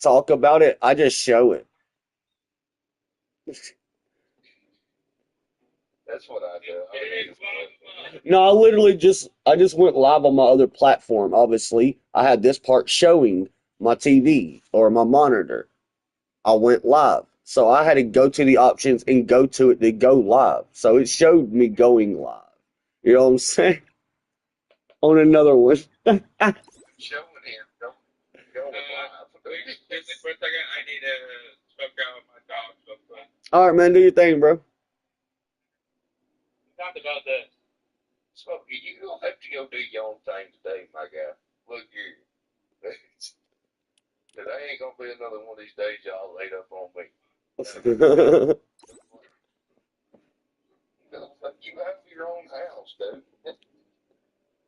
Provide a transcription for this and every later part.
talk about it. I just show it. That's what I do. No, I just went live on my other platform. Obviously, I had this part showing my TV or my monitor. I went live. So I had to go to the options and go to it to go live. So it showed me going live. You know what I'm saying? On another one. Showing him, don't go live. Excuse me for a second. I need to smoke out my dog real quick. All right, man, do your thing, bro. We talked about this. Smokey, you don't have to go do your own thing today, my guy. Look here. Today ain't gonna be another one of these days y'all laid up on me. You have your own house, dude.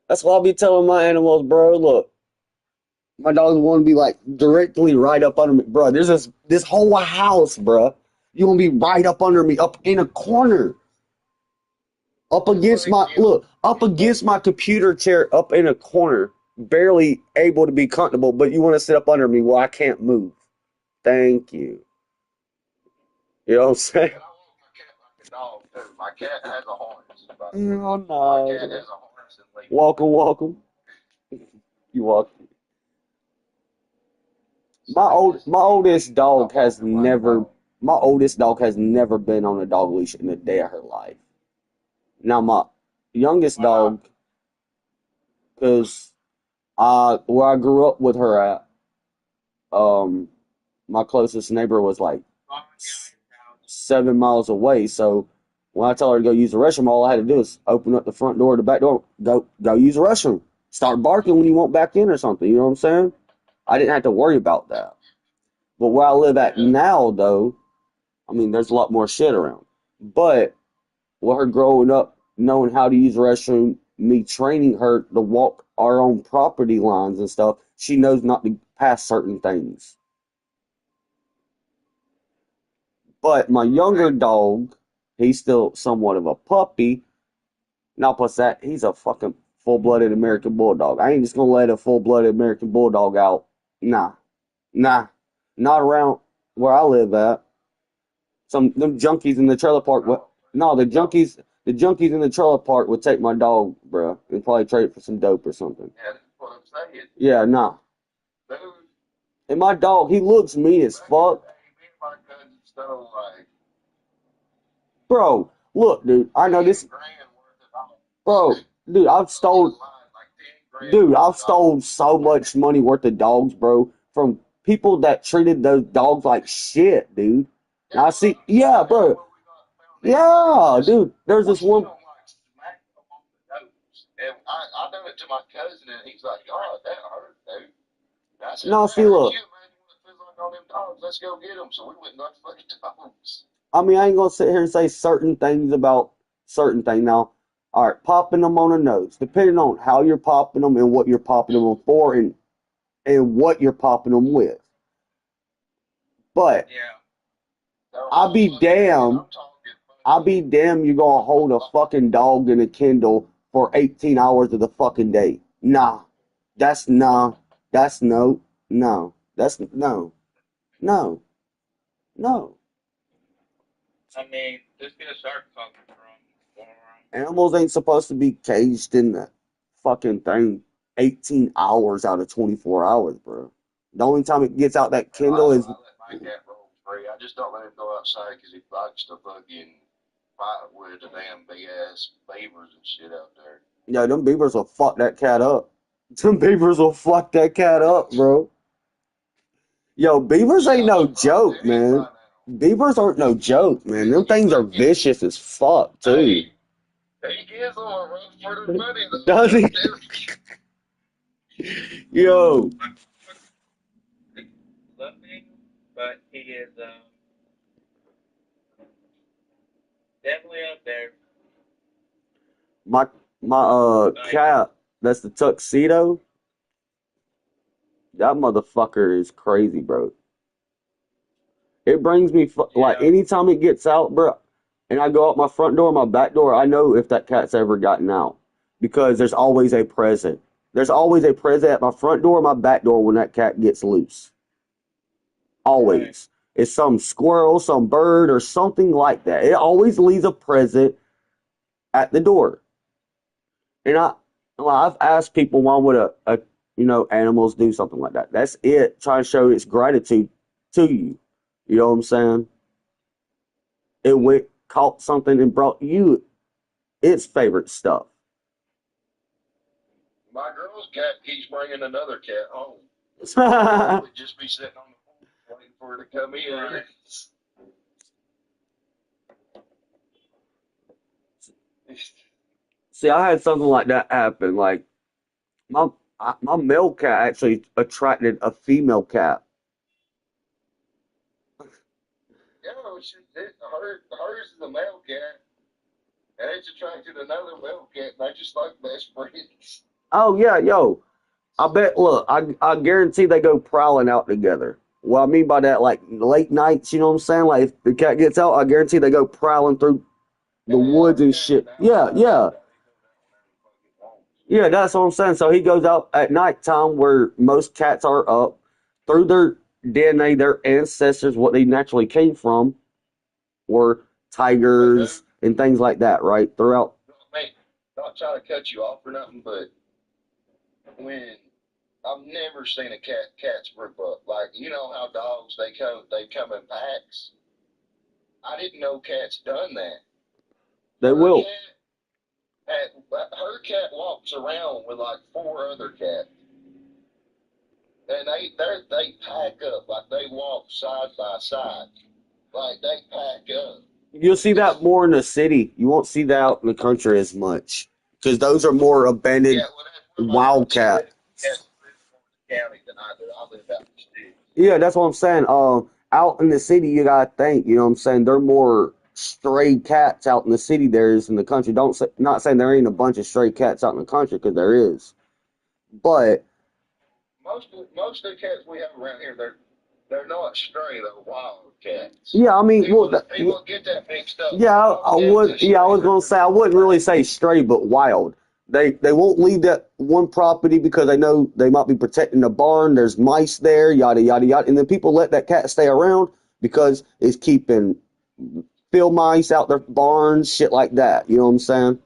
That's why I'll be telling my animals, bro, look, my dogs want to be like directly right up under me. Bro, there's this whole house, bro. You want to be right up under me, up in a corner. Up against up against my computer chair, up in a corner, barely able to be comfortable, but you want to sit up under me. Well, I can't move. Thank you. You know what I'm saying? And I want my cat like a dog, too. My cat has a harness. By the way. Oh My cat no. has a harness and leash. Welcome. You welcome. My oldest dog has never been on a dog leash in a day of her life. Now my youngest dog, because where I grew up with her at, um, my closest neighbor was like 7 miles away. So when I tell her to go use the restroom, all I had to do is open up the front door, the back door, go use the restroom. Start barking when you want back in or something. You know what I'm saying? I didn't have to worry about that. But where I live at now, though, I mean, there's a lot more shit around. But with her growing up, knowing how to use the restroom, me training her to walk our own property lines and stuff, she knows not to pass certain things. But my younger dog, he's still somewhat of a puppy. Now, plus that, he's a fucking full-blooded American Bulldog. I ain't just gonna let a full-blooded American Bulldog out. Nah. Nah. Not around where I live at. Them junkies in the trailer park. No, the junkies in the trailer park would take my dog, bro, and probably trade it for some dope or something. Yeah, that's what I'm saying. Yeah, nah. Dude, And my dog, he looks mean as fuck. me and my cousin stole like Bro, look, dude, I know 10 this. grand worth of dollars. Bro, dude, Like 10 grand I've worth of stolen dollars. so much money worth of dogs, bro, from people that treated those dogs like shit, dude. And I see, yeah, bro, yeah, dude. There's Well, this she one. don't like smack them on the nose. And I done it to my cousin, and he's like, "Oh, that hurt, dude." And I said, No, "That see, hurt look. you, man. You want to feel like all them dogs? Let's go get them." So we went and got the fucking dogs. I mean, I ain't gonna sit here and say certain things about certain things. Now, all right, popping them on the nose, depending on how you're popping them and what you're popping them for, and what you're popping them with. But Yeah. I'll be damned. I'll be damned you're gonna hold a fucking dog in a Kindle for 18 hours of the fucking day. Nah. That's nah. That's no. No. That's no. No. No. I mean, just get a shark talking from. Animals ain't supposed to be caged in the fucking thing 18 hours out of 24 hours, bro. The only time it gets out that Kindle is I let my cat roam free. I just don't let him go outside because he likes to fucking fight with the damn big ass beavers and shit out there. yeah, them beavers will fuck that cat up. Them beavers will fuck that cat up, bro. Yo, beavers ain't no joke, man. Beavers aren't no joke, man. Them things are vicious as fuck, too. He gives them a run for their money. Does he? Yo, Loving, but he is definitely up there. my cat, that's the tuxedo. That motherfucker is crazy, bro. It brings me like anytime it gets out, bro, and I go out my front door, my back door, I know if that cat's ever gotten out because there's always a present. There's always a present at my front door, my back door when that cat gets loose. Always. It's some squirrel, some bird, or something like that. It always leaves a present at the door. And I've asked people why would animals do something like that. That's it, trying to show its gratitude to you. You know what I'm saying? It went caught something and brought you its favorite stuff. My girl's cat keeps bringing another cat home. See, Would just be sitting on the porch waiting for her to come in. Right. I had something like that happen. Like my male cat actually attracted a female cat. Yeah, hers is a male cat, and it's attracted another male cat. And they just like best friends. Oh yeah, yo, I bet. Look, I guarantee they go prowling out together. What I mean by that, like late nights, you know what I'm saying? Like if the cat gets out, I guarantee they go prowling through the And woods our and cat shit. now, Yeah, yeah, he goes out whenever yeah. That's what I'm saying. So he goes out at nighttime where most cats are up through their DNA, their ancestors, what they naturally came from, were he goes. tigers and things like that, right? Throughout. Man, not trying to cut you off or nothing, but when I've never seen a cats group up. Like you know how dogs they come in packs. I didn't know cats done that. They Her will. cat walks around with like four other cats, and they pack up like they walk side by side, like they pack up. You'll see that more in the city. You won't see that out in the country as much because those are more abandoned Yeah, well that's where my she wildcat. lives. Cats live more in the county than I do. I live out in the city. Yeah, that's what I'm saying. Out in the city, you gotta think. You know what I'm saying? They're more stray cats out in the city there is in the country. Don't say, not saying there ain't a bunch of stray cats out in the country because there is, but Most of the cats we have around here, they're not stray, they're wild cats. yeah, I mean, well, People get that mixed up. yeah, I Wild cats and would. Yeah, I stray, was they're gonna two say I wouldn't different really things. say stray, but wild. They won't leave that one property because they know they might be protecting the barn. There's mice there, yada yada yada, and then people let that cat stay around because it's keeping field mice out their barns, shit like that. You know what I'm saying?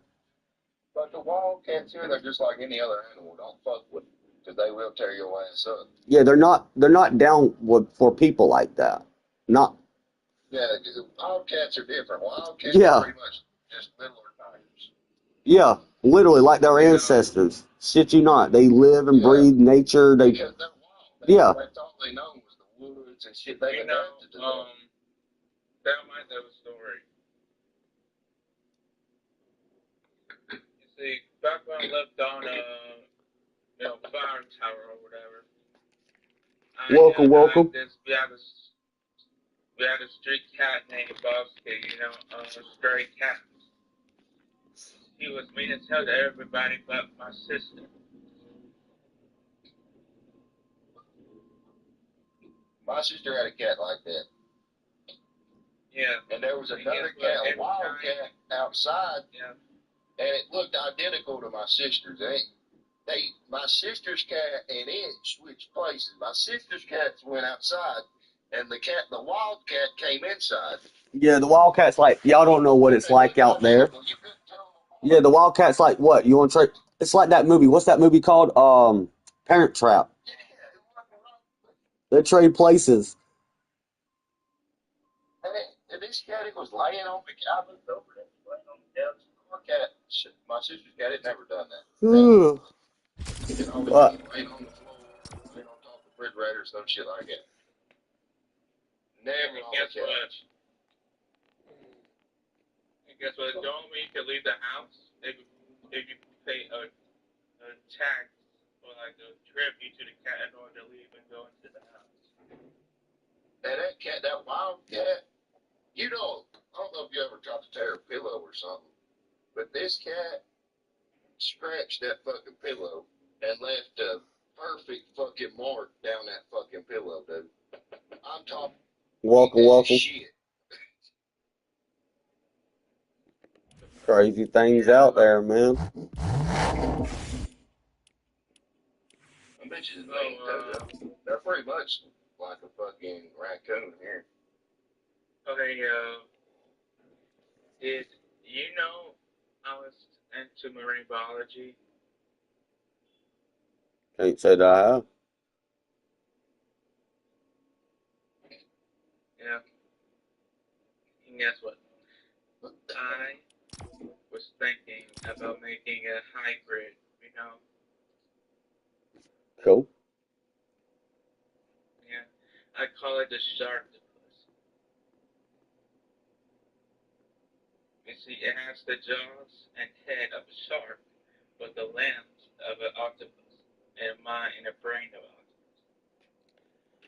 But the wild cats here, they're just like any other animal. Don't fuck with them because they will tear your ass up. Yeah, they're not down with for people like that. Not Yeah, wild cats are different. Wild cats are yeah, pretty much just littler tigers. yeah, literally like their You know, ancestors. Shit, you not. They live and Yeah, breathe nature. They because they're wild. yeah. That's all they know was the woods and shit. They've you know, adapted to that. that reminds me of a story. You see, back when I lived on fire tower or whatever, Welcome, welcome. we had a street cat named Bosky, a stray cat. He was mean as hell to everybody but my sister. My sister had a cat like that. Yeah. And there was And another guess what? cat, a Every wild time, cat, outside, yeah, and it looked identical to my sister's. My sister's cat and it switched places. My sister's cats went outside, and the wild cat came inside. Yeah, the Wildcats like y'all don't know what it's They like looked out there. identical. You couldn't tell them Yeah, apart. the Wildcats like what? You want to try? It's like that movie. What's that movie called? Parent Trap. Yeah, it wasn't wrong. They trade places. And this cat, it was laying on the cabin over there, laying on the couch. Our cat, my sister's cat, had never done that. Never. Ugh. It always But been laying on the floor, laying on top of the refrigerator, some shit like that. Never and on the guess what? couch. And guess what? The only way you can leave the house if you pay a tax or like a tribute to the cat in order to leave and go into the house. And that cat, that wild cat, I don't know if you ever tried to tear a pillow or something, but this cat scratched that fucking pillow and left a perfect fucking mark down that fucking pillow, dude. I'm talking welcome, that welcome. shit. Crazy things Yeah. out there, man. Them bitches is So mean, too. They're pretty much like a fucking raccoon here. Okay, did you know I was into marine biology? Can't say that I have. Yeah. And guess what? I was thinking about making a hybrid, you know? Cool. Yeah. I call it the sharktopus. You see, it has the jaws and head of a shark, but the limbs of an octopus, and a mind and a brain of an octopus.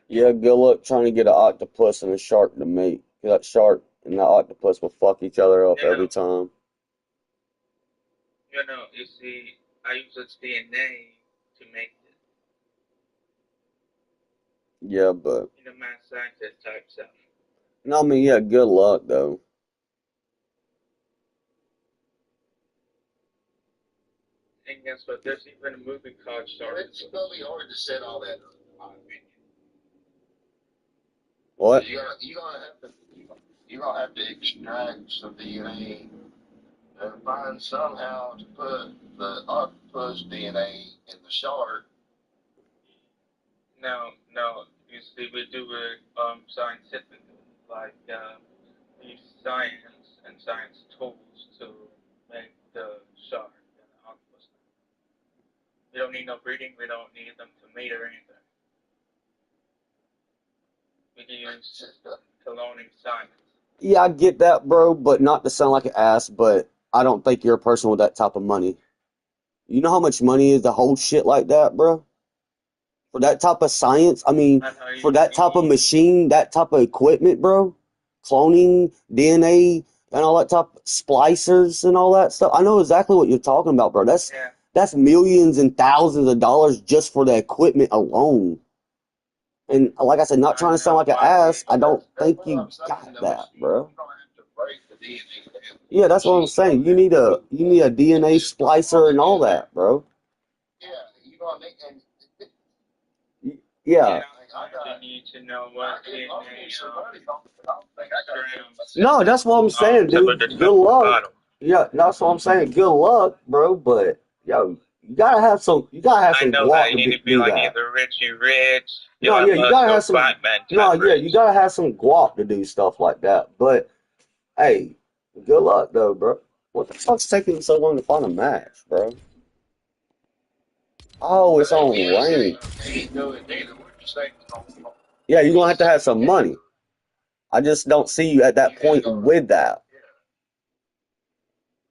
Yeah, good luck trying to get an octopus and a shark to mate. That shark and that octopus will fuck each other up You every know, time. you see, I use its DNA to make this, Yeah, but mad scientist type stuff. no, I mean, yeah, good luck though. And guess what? There's even a movie called It's Sharktopus. gonna be hard to set all that up, in my opinion. What? You're gonna have to extract some DNA and find somehow to put the octopus DNA in the shark. No, you see, we do it scientifically, like use science and science tools to make the shark and the octopus. We don't need no breeding. We don't need them to mate or anything. We can use cloning science. Yeah, I get that, bro, but not to sound like an ass, but I don't think you're a person with that type of money. You know how much money is to hold shit like that, bro? For that type of science, I mean, I know for that type of machine, that type of equipment, bro, cloning, DNA, and all that type of splicers and all that stuff. I know exactly what you're talking about, bro. Yeah. That's millions and thousands of dollars just for the equipment alone. And like I said, not trying to sound like an ass, I don't think you got that, bro. You're gonna have to break the DNA down. Yeah, that's what I'm saying. You need a DNA splicer and all that, bro. Yeah, you're gonna need, and Yeah. You need to know what DNA No, that's what I'm saying, dude. Good luck. Yeah, that's what I'm saying. Good luck, bro. But yo, you gotta have some. You gotta have I some know guap that you to need to be do like that. either Richie Rich, No, yeah, you gotta have some. Batman No, type yeah, you rich. gotta have some guap to do stuff like that. But hey, good luck though, bro. What the fuck's taking so long to find a match, bro? Oh, it's on rank. Yeah, you're gonna have to have some money. I just don't see you at that point with that.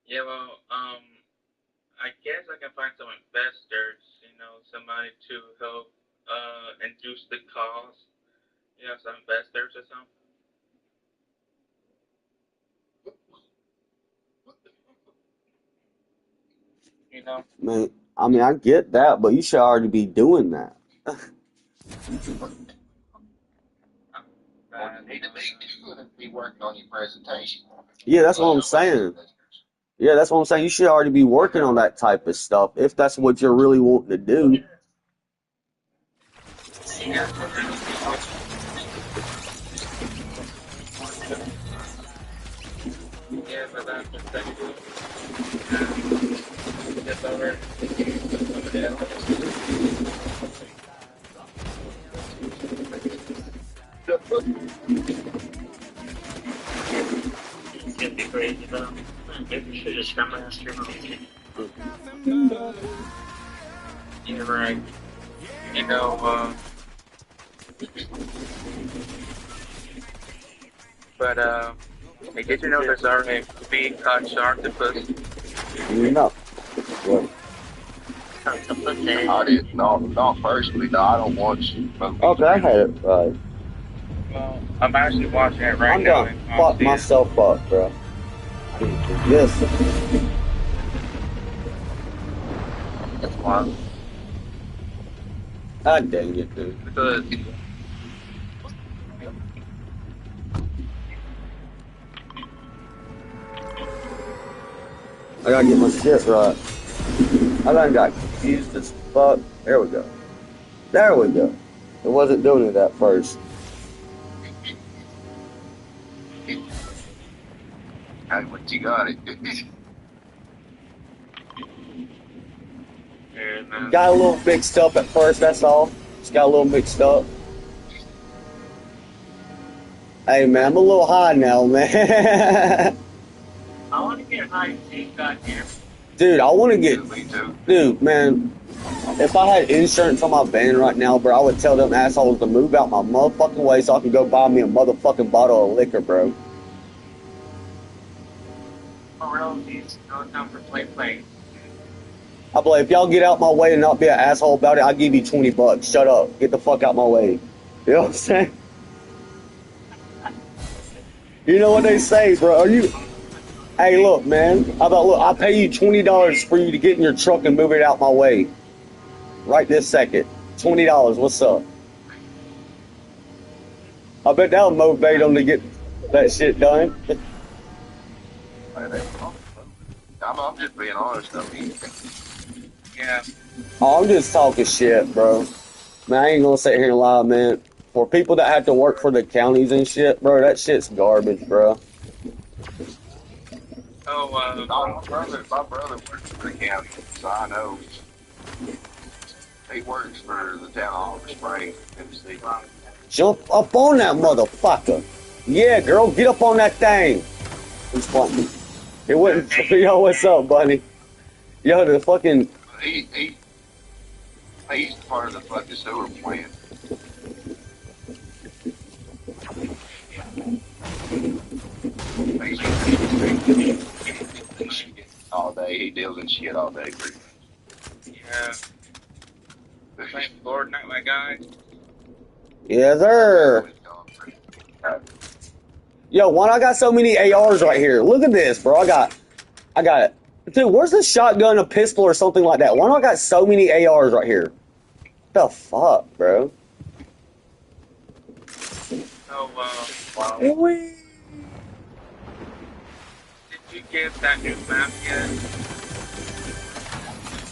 Yeah, well, I guess I can find some investors, somebody to help induce the cause. Some investors or something. Man, I mean, I get that, but you should already be doing that. you need to be working on your presentation. Yeah, that's what I'm saying. Yeah, that's what I'm saying. You should already be working on that type of stuff if that's what you're really wanting to do. Yeah, but that's the thing. It's over. It's gonna be crazy though. Maybe we should just come last year. Yeah, right. But hey, did you know there's already a movie called Sharktopus? No. What? I didn't, not personally, no, I don't watch movies. Okay, I had it right. Well, I'm actually watching it right I'm now. done. Fuck myself up, bro. Yes. That's wild. God dang it, dude. I gotta get my shit right. I done got confused as fuck. There we go. There we go. It wasn't doing it at first. Hey, what you got it? And Got a little mixed up at first, that's all. Just got a little mixed up. Hey man, I'm a little high now, man. I want to get high too, goddamn. Dude, I want to get. Me too. Dude, man, if I had insurance on my van right now, bro, I would tell them assholes to move out my motherfucking way so I can go buy me a motherfucking bottle of liquor, bro. For real, these no time for play. I believe if y'all get out my way and not be an asshole about it, I'll give you $20. Shut up. Get the fuck out my way. You know what I'm saying? You know what they say, bro. Are you? Hey, look, man. How about look? I'll pay you $20 for you to get in your truck and move it out my way. Right this second. $20. What's up? I bet that'll motivate them to get that shit done. I'm just being honest. I mean, Yeah. Oh, I'm just talking shit, bro. Man, I ain't gonna sit here and lie, man. For people that have to work for the counties and shit, bro, that shit's garbage, bro. Oh, my brother works for the county, so I know. He works for the town hall of Spring, Tennessee. Jump up on that motherfucker. Yeah, girl, get up on that thing. It's funny. It wouldn't, yo, what's up, buddy? Yo, the fucking... He's part of the fucking sewer plant. All day, he deals in shit all day. yeah. Playing Fortnite, my guy. Yes, sir. Yo, why I got so many ARs right here? Look at this, bro. I got it. Dude, where's the shotgun, a pistol, or something like that? Why do I got so many ARs right here? What the fuck, bro? Oh, wow. Whee! Did you get that new map yet?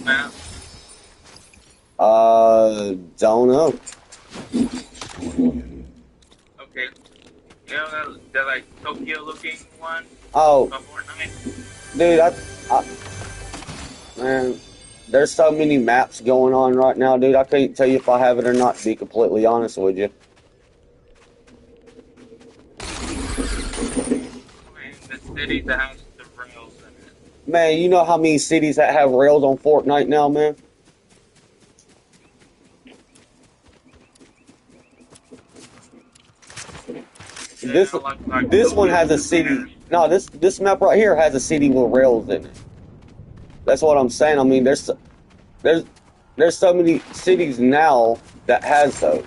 Map? Don't know. Okay. You know that like Tokyo looking one? Oh, From Fortnite? dude, man, there's so many maps going on right now, dude. I can't tell you if I have it or not, to be completely honest with you. I mean, the city that has the rails in it. Man, you know how many cities that have rails on Fortnite now, man? Yeah, This one has a city. No, this map right here has a city with rails in it. That's what I'm saying. I mean, there's so many cities now that has those.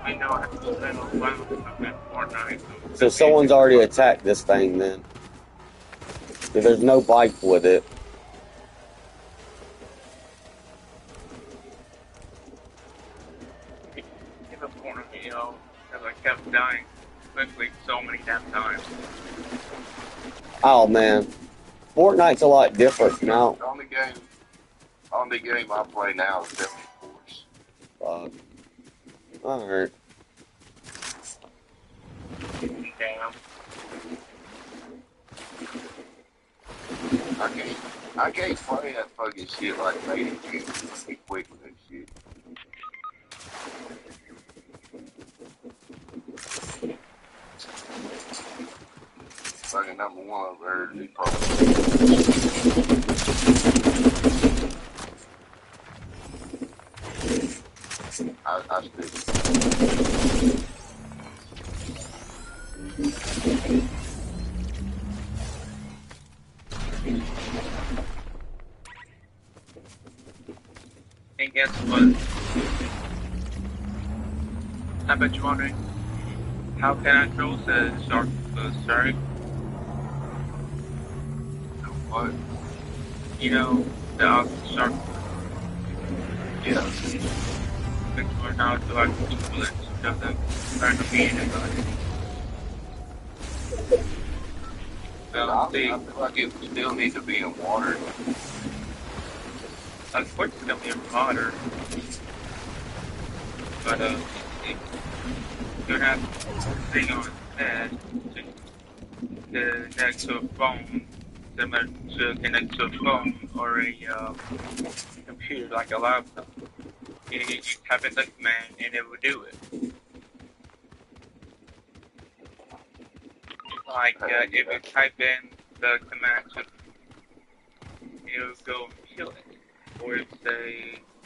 I know I have to spend a while in Fortnite. So someone's already attacked this thing then. If there's no bike with it. In the corner, you know, because I kept dying quickly so many damn times. Oh man, Fortnite's a lot different now. The only game I play now is Deadly Force. Fuck. All right. Damn. I can't play that fucking shit like they do. Be quick with that shit. Fucking number one over there. I still. And guess what? I bet you're wondering, how can I throw the shark? What? You know, the shark. Yeah. Which one now do I do bullets? Doesn't turn to be anybody. I feel like it still needs to be in water. unfortunately modern, but you have to thing on its head to connect to a phone, similar to connect to a phone or a computer like a laptop. You type in the command and it will do it. Like if you type in the command to, it'll go and kill it. Or if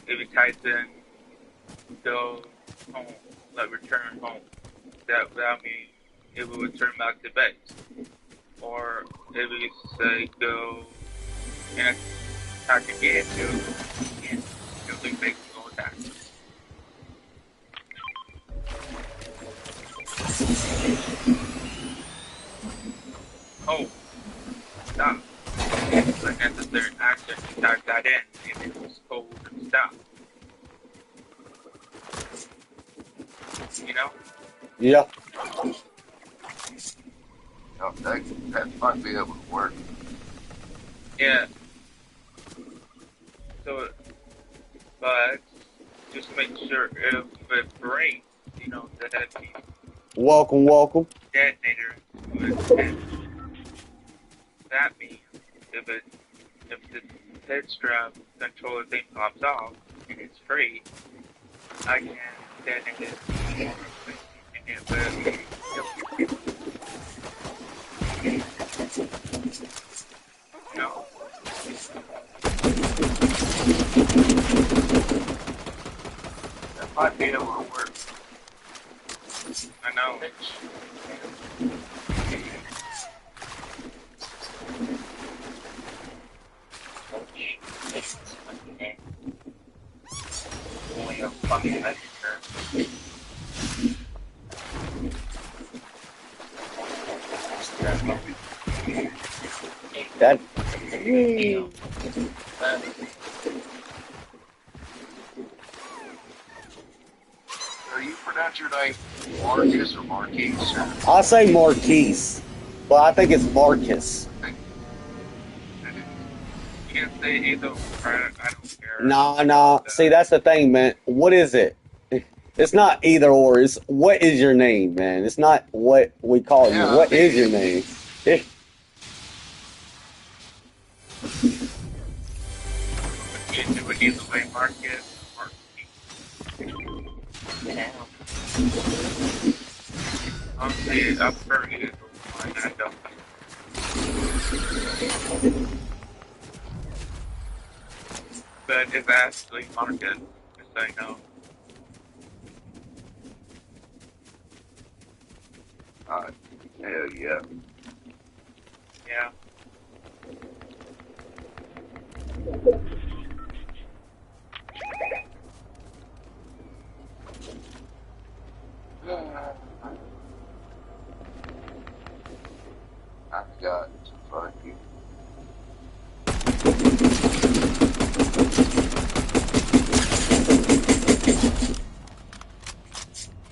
you type in go home, like return home, that means it will return back to base. Or if you say go and attack again, it'll be making no attack. Oh, stop. It's a necessary action to type that in, and it was cold and stop. You know? Yeah. Oh, that might be able to work. Yeah. So, but just make sure if it breaks, you know, that the Welcome. detonator would hit. That means if the head strap controller thing pops off and it's free, I can detonate it and it will no. That might be able to work. I know. Only a fucking messenger. That. You pronounce your name Marcus or Marquise? I say Marquise, but I think it's Marcus. You can say either, I don't care. Nah. See, that's the thing, man. What is it? It's not either or. It's what is your name, man. It's not what we call you. What is your name? You can do it either way, Marcus, Marquise. Yeah. Honestly, I prefer either one. I don't. But if actually Marcus, just say no. Hell yeah. Yeah. I got to fuck you.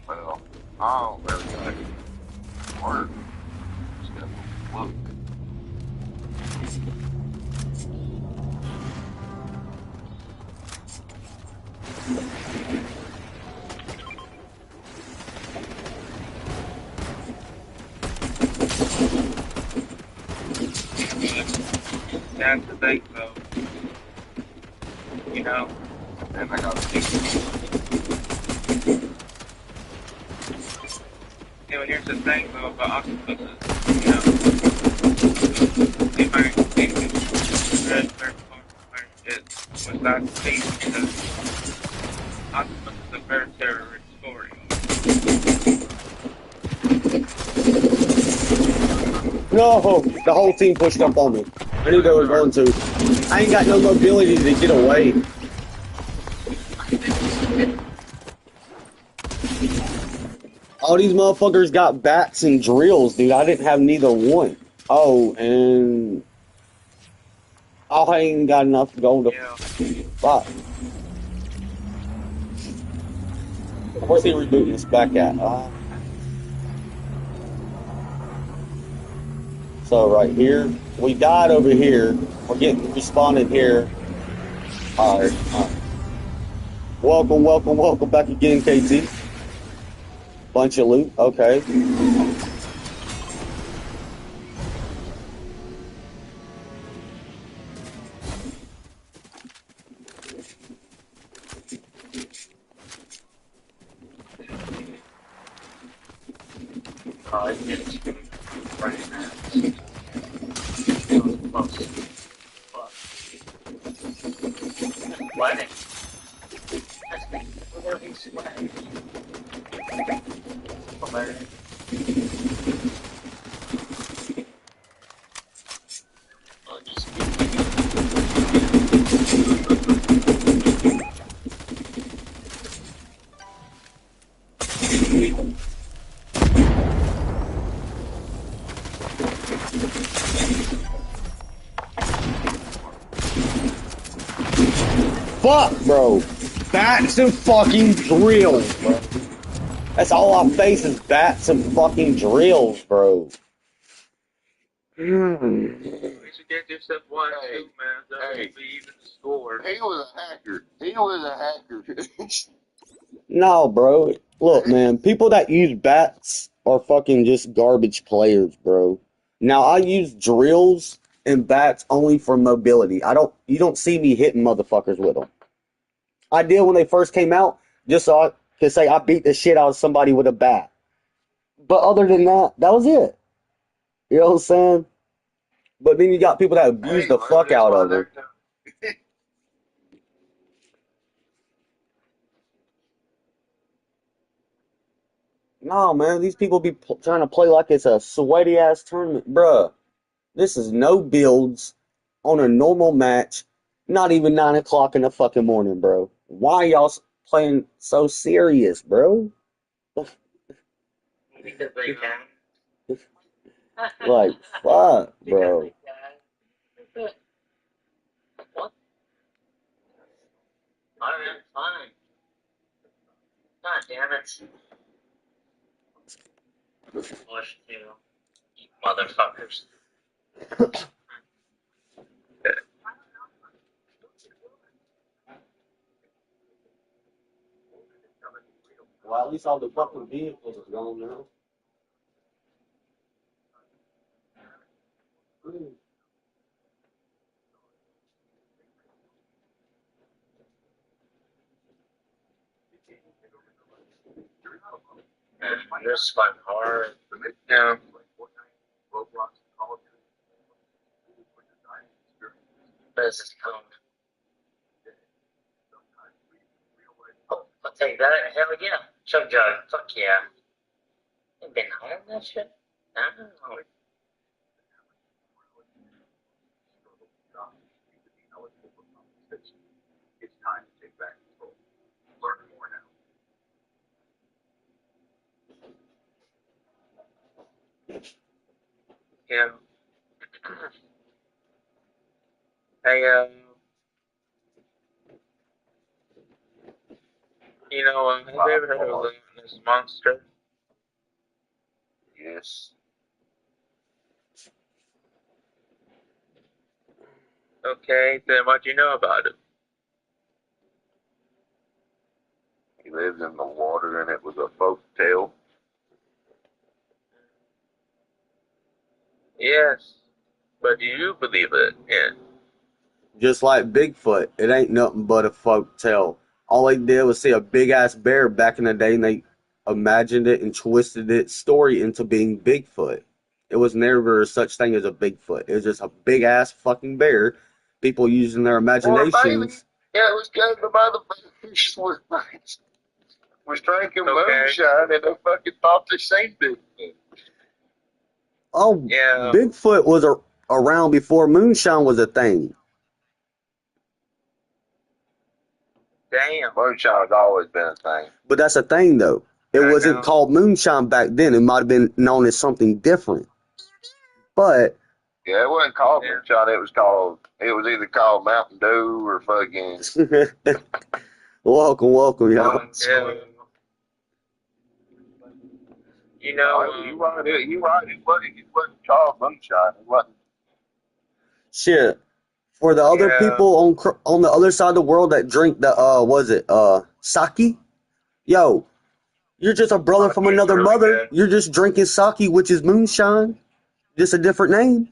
Well, I don't really like work. Just gotta look. That's the thing, though. You know? Then I got to Yeah, but here's the thing, though, about octopuses. You know? They might think it's red, it was that thing because octopus is a very terrorist story. No, the whole team pushed up on me. I knew they were going to. I ain't got no mobility to get away. All these motherfuckers got bats and drills, dude. I didn't have neither one. Oh, and I ain't got enough gold to fuck. Where's he rebooting us back at? So right here, we died over here. We're getting respawned here. Alright, alright. Welcome back again, KT. Bunch of loot. Okay. Oh, it gets right now. It was close. Fuck. Sweating. That's me. Look at me sweating. Hilarious. Oh, just Fuck, bro. Bats and fucking drills, bro. That's all I face is bats and fucking drills, bro. you should get yourself one Hey, too, man. That hey, would be even score. he was a hacker. He was a hacker. No, bro. Look, man, people that use bats are fucking just garbage players, bro. Now I use drills and bats only for mobility. You don't see me hitting motherfuckers with them. I did when they first came out, just so I could say I beat the shit out of somebody with a bat. But other than that, that was it. You know what I'm saying? But then you got people that abuse Hey, the maybe fuck that's out why of it. they're No, man, these people be trying to play like it's a sweaty ass tournament, bruh. This is no builds on a normal match. Not even 9 o'clock in the fucking morning, bro. Why y'all playing so serious, bro? Because they can. Like, fuck, Because bro. they can. What? Alright, fine. God damn it. Push you, you motherfuckers. Well, at least all the fucking vehicles are gone now. This one hard. Yeah. This is coming. Oh, I'll take that. Hell yeah. Chug jug. Fuck yeah. You been home that shit? I don't know. Yeah. Hey, you know, have you ever heard of this monster? yes. Okay, then what do you know about it? He lives in the water, and it was a folk tale. Yes. But do you believe it? Yeah. Just like Bigfoot, it ain't nothing but a folk tale. All they did was see a big ass bear back in the day, and they imagined it and twisted its story into being Bigfoot. It was never such thing as a Bigfoot. It was just a big ass fucking bear. People using their Or maybe, imaginations. yeah, it was because the motherfuckers was drinking Okay. moonshine, and they fucking thought they seen Bigfoot. Oh, Yeah. Bigfoot was around before moonshine was a thing. Damn. Moonshine's always been a thing. But that's a thing though. It I wasn't know. called moonshine back then. It might have been known as something different. But Yeah, it wasn't called Yeah. moonshine. It was either called Mountain Dew or fucking. welcome, y'all. Yeah. You know, No, you right. You right. It wasn't called moonshine. It wasn't. Shit. For the other Yeah. people on the other side of the world that drink the was it sake? Yo, you're just a brother from Sake's another really mother. good. You're just drinking sake, which is moonshine, just a different name.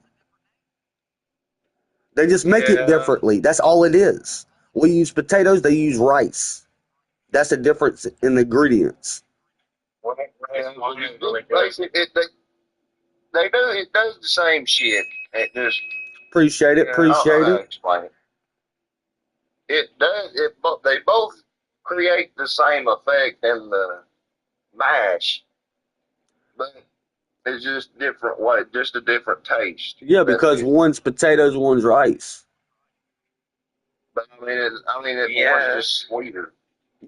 They just make it Yeah. differently. That's all it is. We use potatoes, they use rice. That's the difference in the ingredients. This one is really good. Basically, it does the same shit. It just, Appreciate it, Yeah. I don't know appreciate how to it. explain it. It does, they both create the same effect in the mash, but it's just different way, just a different taste. Yeah, That's because it. one's potatoes, one's rice. But one's Yeah. just sweeter.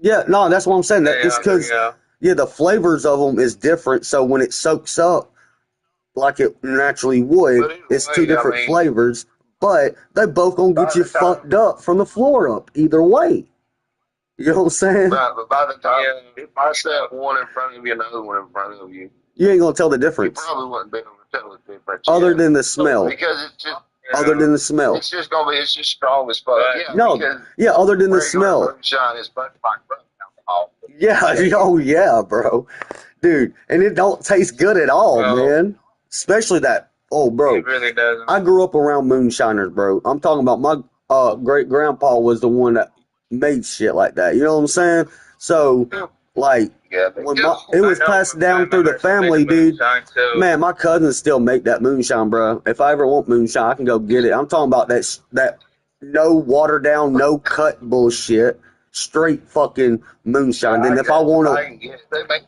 Yeah, no, that's what I'm saying. That it's Yeah. because Yeah. yeah, the flavors of them is different. So when it soaks up like it naturally would, But either it's two way, I different mean, flavors, but they both gonna get by you the time, fucked up from the floor up either way. You know what I'm saying? but by the time, Yeah. if I set one in front of you and another one in front of you, You ain't gonna tell the you difference probably wouldn't be able to tell the difference other yet than the smell. because it's just Other Yeah. than the smell. it's just strong as fuck. But Yeah, No, because yeah, other than the regular smell. moonshine is much like alcohol. Yeah, oh yeah, bro. Dude, and it don't taste good at all, well, man. Especially that, oh, bro. it really doesn't. I grew up around moonshiners, bro. I'm talking about my great grandpa was the one that made shit like that. You know what I'm saying? So, like, Yeah, when it I was know passed my down through the grandmother made family, a dude. moonshine too. Man, my cousins still make that moonshine, bro. If I ever want moonshine, I can go get it. I'm talking about that no water down, no cut bullshit, straight fucking moonshine. Then if I want I to, can get they make.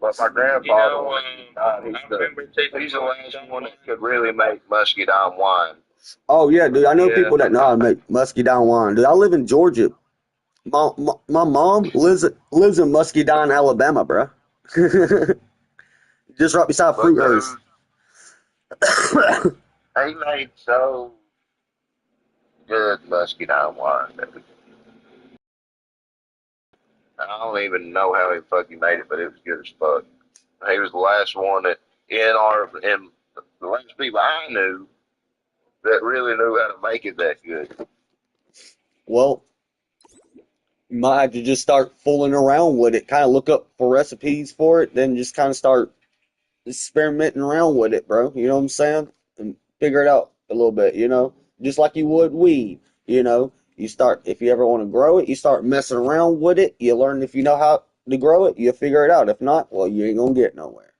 But my You grandfather, know, I remember taking he's the last one that could really make muscadine wine. oh yeah, dude, I know Yeah. people that know how to make muscadine wine. Dude, I live in Georgia. My mom lives in Muscadine, Alabama, bro. Just right beside But Fruithurst. dude, he made so good muscadine wine. Dude. I don't even know how he fucking made it, but it was good as fuck. He was the last one that in the last people I knew that really knew how to make it that good. Well, you might have to just start fooling around with it. Kind of look up for recipes for it, then just kind of start experimenting around with it, bro. You know what I'm saying? And figure it out a little bit, you know? Just like you would weed, you know? You start, if you ever want to grow it, you start messing around with it. You learn if you know how to grow it, you figure it out. If not, well, you ain't gonna get nowhere.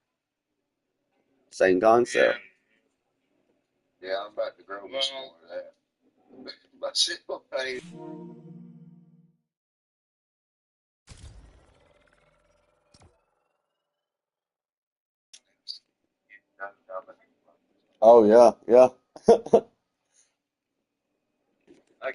Same Yeah. concept. Yeah, I'm about to grow me some more of that. Myself, Oh, yeah, yeah. I